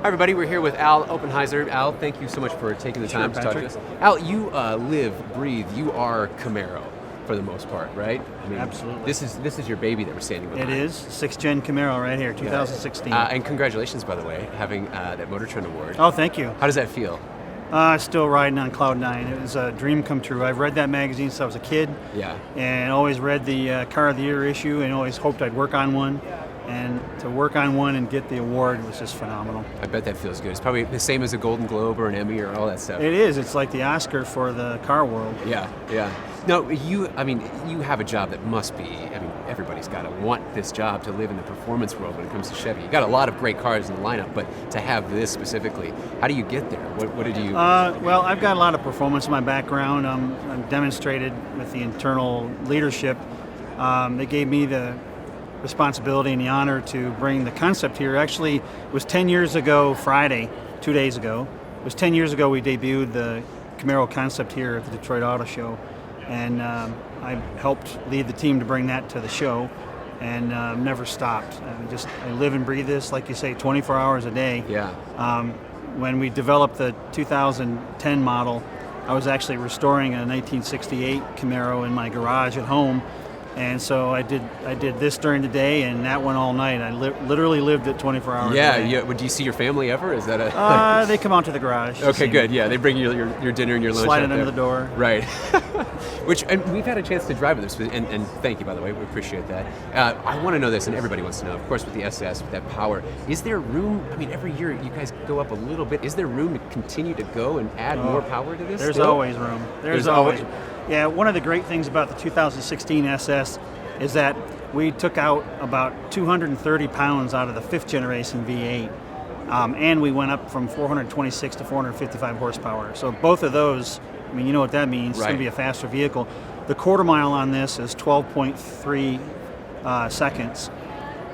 Hi everybody, we're here with Al Oppenheiser. Al, thank you so much for taking the time to talk to us. Al, you live, breathe, you are Camaro for the most part, right? I mean, absolutely. This is your baby that we're standing behind. It is, 6th Gen Camaro right here, 2016. And congratulations, by the way, having that Motor Trend Award. Oh, thank you. How does that feel? Still riding on Cloud 9. It was a dream come true. I've read that magazine since I was a kid. Yeah. And always read the Car of the Year issue and always hoped I'd work on one. And to work on one and get the award was just phenomenal. I bet that feels good. It's probably the same as a Golden Globe or an Emmy or all that stuff. It is. It's like the Oscar for the car world. Yeah, yeah. No, you have a job that must be, everybody's got to want this job to live in the performance world when it comes to Chevy. You got a lot of great cars in the lineup, but to have this specifically, how do you get there? What did you... Well, I've got a lot of performance in my background. I'm demonstrated with the internal leadership. They gave me the responsibility and the honor to bring the concept here. Actually, it was 10 years ago Friday, 2 days ago. It was 10 years ago we debuted the Camaro concept here at the Detroit Auto Show. And I helped lead the team to bring that to the show and never stopped. I live and breathe this, like you say, 24 hours a day. Yeah. When we developed the 2010 model, I was actually restoring a 1968 Camaro in my garage at home. And so I did this during the day and that one all night. I literally lived it 24 hours a day. Yeah. Do you see your family ever? Is that a... they come out to the garage. Okay, good. Yeah, they bring you your dinner and your lunch. Slide it under the door. Right. And we've had a chance to drive with this, and thank you, by the way. We appreciate that. I want to know this, and everybody wants to know, of course, with the SS, with that power, is there room, every year you guys go up a little bit, is there room to continue to go and add more power to this? There's always room. There's always. Yeah, one of the great things about the 2016 SS is that we took out about 230 pounds out of the 5th generation V8, and we went up from 426 to 455 horsepower. So both of those, you know what that means. It's going to be a faster vehicle. The quarter mile on this is 12.3 seconds.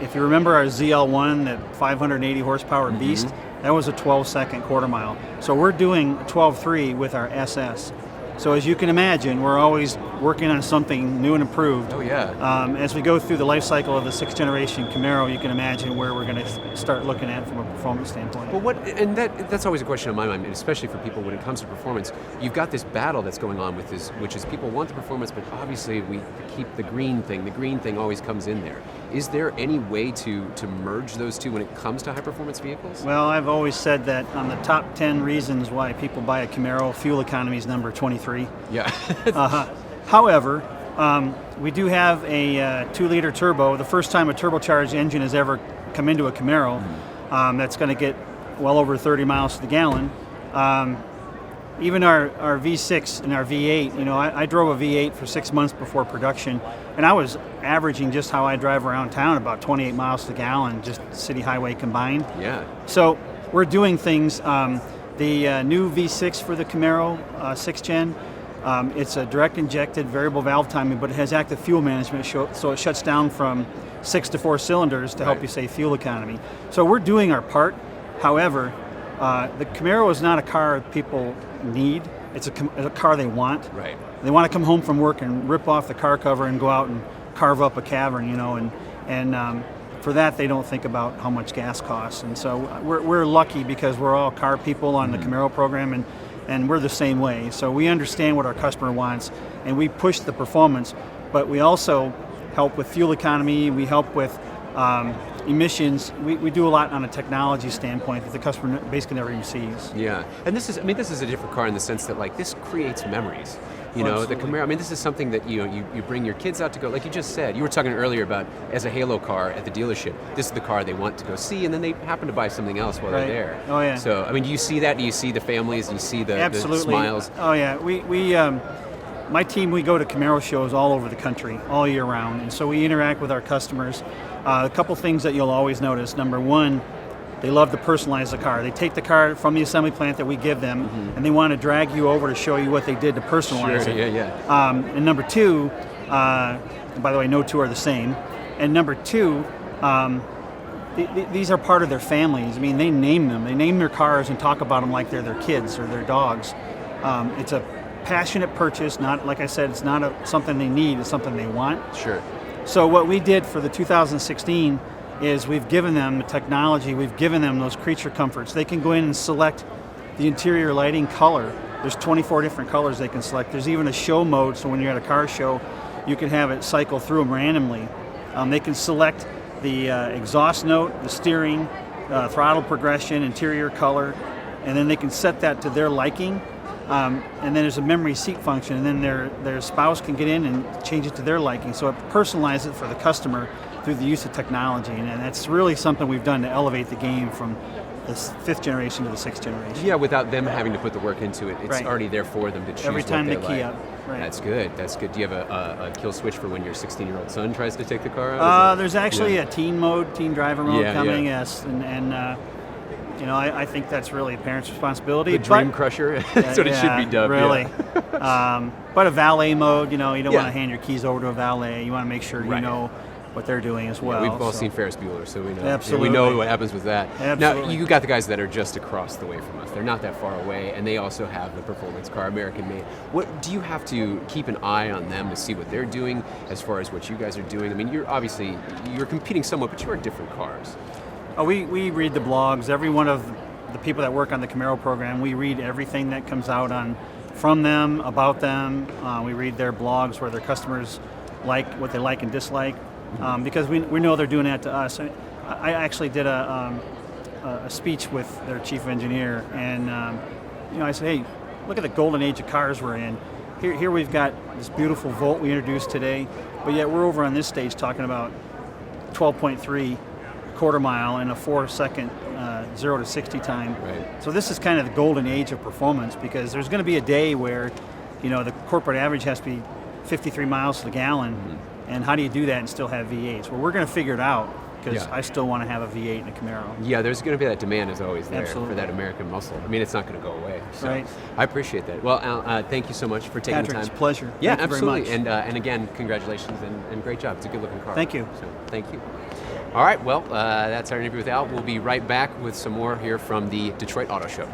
If you remember our ZL1, that 580 horsepower beast, that was a 12-second quarter mile. So we're doing 12.3 with our SS. So as you can imagine, we're always working on something new and improved. Oh yeah. As we go through the life cycle of the 6th generation Camaro, you can imagine where we're going to start looking at from a performance standpoint. Well, that's always a question on my mind, especially for people when it comes to performance. You've got this battle that's going on with this, which is people want the performance, but obviously we keep the green thing. The green thing always comes in there. Is there any way to merge those two when it comes to high-performance vehicles? Well, I've always said that on the top 10 reasons why people buy a Camaro, fuel economy is number 23. Yeah. However, we do have a 2-liter turbo. The first time a turbocharged engine has ever come into a Camaro, that's going to get well over 30 miles to the gallon. Even our V6 and our V8, I drove a V8 for 6 months before production, and I was averaging just how I drive around town, about 28 miles to the gallon, just city highway combined. Yeah. So we're doing things. The new V6 for the Camaro 6th Gen, it's a direct injected variable valve timing, but it has active fuel management, so it shuts down from 6 to 4 cylinders to help you save fuel economy. So we're doing our part. However, the Camaro is not a car people need. It's a car they want. Right. They want to come home from work and rip off the car cover and go out and carve up a cavern, and for that they don't think about how much gas costs. And so we're lucky because we're all car people on the Camaro program, and we're the same way. So we understand what our customer wants, and we push the performance, but we also help with fuel economy. We help with emissions. We do a lot on a technology standpoint that the customer basically never even sees. Yeah, and this is a different car in the sense that this creates memories. The Camaro, this is something that you bring your kids out to go, like you just said. You were talking earlier about as a halo car at the dealership, this is the car they want to go see, and then they happen to buy something else while they're there. Oh yeah. So, do you see that? Do you see the families? Do you see the smiles? Oh yeah, we my team, we go to Camaro shows all over the country, all year round, and so we interact with our customers. A couple things that you'll always notice. Number one, they love to personalize the car. They take the car from the assembly plant that we give them, and they want to drag you over to show you what they did to personalize it. Yeah. And number two, by the way, no two are the same. And number two, these are part of their families. They name them. They name their cars and talk about them like they're their kids or their dogs. It's a passionate purchase. Not, like I said, it's not something they need. It's something they want. Sure. So what we did for the 2016 is we've given them the technology, we've given them those creature comforts. They can go in and select the interior lighting color. There's 24 different colors they can select. There's even a show mode, so when you're at a car show, you can have it cycle through them randomly. They can select the exhaust note, the steering, throttle progression, interior color, and then they can set that to their liking. And then there's a memory seat function, and then their spouse can get in and change it to their liking. So it personalizes it for the customer through the use of technology, and that's really something we've done to elevate the game from the 5th generation to the 6th generation. Yeah, without them having to put the work into it. It's Right. already there for them to choose Every time what they they key like. up. Right. That's good. That's good. Do you have a kill switch for when your 16-year-old son tries to take the car out? There's actually Yeah. a teen mode, teen driver mode Yeah, coming, yeah. yes, and I think that's really a parent's responsibility. The Dream Crusher. That's what it should be dubbed. Really. Yeah. But a valet mode, you don't Yeah. want to hand your keys over to a valet. You want to make sure you Right. know what they're doing as well. We've all so. seen Ferris Bueller, so we know. Absolutely. We know what happens with that. Absolutely. Now, you got the guys that are just across the way from us. They're not that far away, and they also have the performance car, American made. What do you have to keep an eye on them to see what they're doing as far as what you guys are doing? I mean, you're competing somewhat, but you are different cars. Oh, we read the blogs. Every one of the people that work on the Camaro program, we read everything that comes out from them, about them. We read their blogs where their customers like what they like and dislike, because we know they're doing that to us. I actually did a speech with their chief engineer, and I said, hey, look at the golden age of cars we're in. Here we've got this beautiful Volt we introduced today, but yet we're over on this stage talking about 12.3 quarter mile and a 4-second 0 to 60 time. Right. So this is kind of the golden age of performance, because there's going to be a day where the corporate average has to be 53 miles to the gallon, and how do you do that and still have V8s? Well, we're going to figure it out, because Yeah. I still want to have a V8 in a Camaro. Yeah, there's going to be that demand is always there Absolutely. for that American muscle. I mean, it's not going to go away. So Right. I appreciate that. Well, Al, thank you so much for taking Patrick, the it's time. a pleasure. Yeah, Thank you absolutely. very much. And again, congratulations and great job. It's a good looking car. Thank you. So thank you. All right, well, that's our interview with Al. We'll be right back with some more here from the Detroit Auto Show.